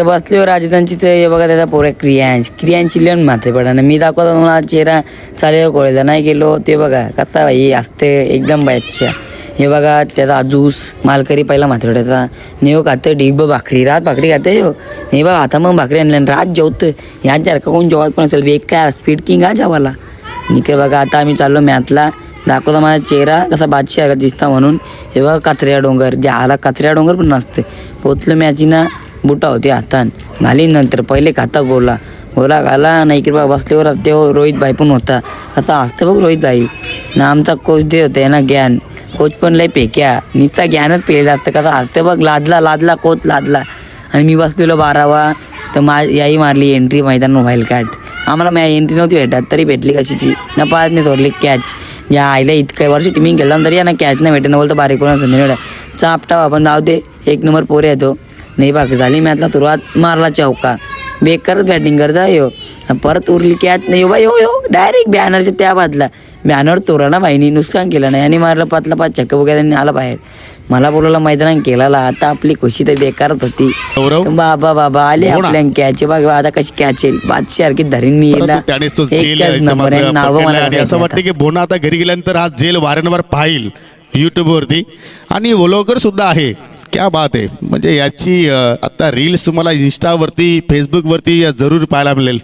बसल्यावर राजधानची ते हे बघा त्याचा पोरे क्रियांची लिहून माथे पडा मी दाखवतो मला चेहरा चालेल कळला नाही गेलो ते बघा कसा भाई असते एकदम बायच्या हे बघा त्याचा ज्यूस मालकरी पहिला माथे पडायचा नेव खातं ढिग भाकरी रात भाकरी खाते हो नाही बघा आता मग भाकरी आणल्या रात जेवतं ह्यासारखं कोण जेवत पण असेल वेग काय स्पीड किंग हा जेवाला निके बघा आता आम्ही चाललो मॅथला दाखवतो माझा चेहरा कसा बादशाह दिसता म्हणून हे बघा कचऱ्या डोंगर जे आला कचऱ्या डोंगर पण नसते पोचलो मॅची ना बुटा होती हातान घाली नंतर पहिले खाता गोला घाला नाही की बघा बसल्यावर ते रोहित भाई पण होता आता असतं बघ रोहित भाई ना आमचा कोच दे होते ना ज्ञान कोच पण लय पेक्या नुसता ज्ञानच पेलेला असतं कसा असतं बघ लादला कोच लादला आणि मी बसलेलो 12वा तर याही मारली एंट्री मैदान मोबाईल कार्ड आम्हाला एंट्री नव्हती भेटत तरी भेटली कशाची ना पाच नाही सोडली कॅच या आईला इतक्या वर्ष टीमिंग केला तरी ना कॅच नाही भेटत बोलतो बारीक कोणा संधी चापटा आपण जाऊ दे 1 नंबर पोरे येतो नाही बाकी झाली मॅचला सुरुवात मारला चौका बेकारच बॅटिंग करता यो परत उरली कॅच नाही बाई हो डायरेक्ट बॅनरच्या त्या बाजला बॅनर तोरा ना बाईनी नुकसान केलं नाही आणि मारलं 5 चक्क बघा त्यांनी आला बाहेर मला बोलवलं मैदानात केला आता आपली खुशी तर बेकारच होती बाबा आले आपल्या कॅच बघा आता कशी कॅच येईल बादशासारखी धरीन मी असं वाटतं की बोना आता घरी गेल्यानंतर हा जेल वारंवार पाहिल युट्यूब वरती आणि व्लॉगर सुद्धा आहे क्या बात आहे म्हणजे याची आता रील्स तुम्हाला इंस्टावरती फेसबुकवरती जरूर पाहायला मिळेल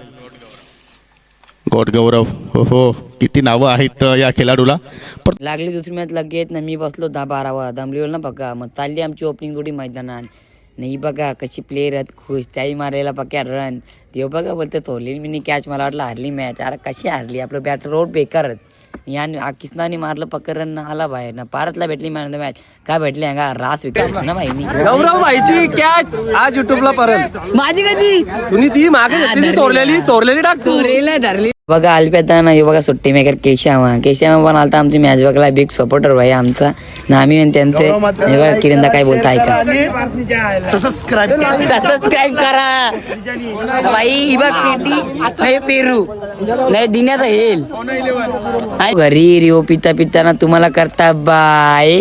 गॉड गौरव हो किती नावं आहेत या खेळाडूला पण लागली दुसरी मॅच लगेच ना मी बसलो 10-12वा दमलीवर ना बघा मग चालली आमची ओपनिंग थोडी मैदानात नाही बघा कशी प्लेयर आहेत खुश त्याही मारायला पक्या रन ते बघा बोलते थोरली मी कॅच मला वाटलं हारली मॅच अरे कशी हारली आपलं बॅटर रोड बेकारच या किसनाने मारलं पक्का रन आला बाहेर ना पारतला भेटली मॅन मॅच काय भेटली का रास विकेट ना भाई गौरव भाईची कॅच आज युट्यूबला परत माझी कशी तुम्ही ती मागे घेतली चोरलेली टाक धरली बघा आलप्याता ना हे बघा सुट्टी मेकर केशामा पण आलता आमची मॅच बघला बिग सपोर्टर भाई आमचा ना आम्ही त्यांचे हे बघा किरणदा काय बोलता ऐका सबस्क्राईब करा भाई ही बघ पेटी नाही पेरू नाही दिण्याचा येईल घरी रिओ पिता ना तुम्हाला करता बाय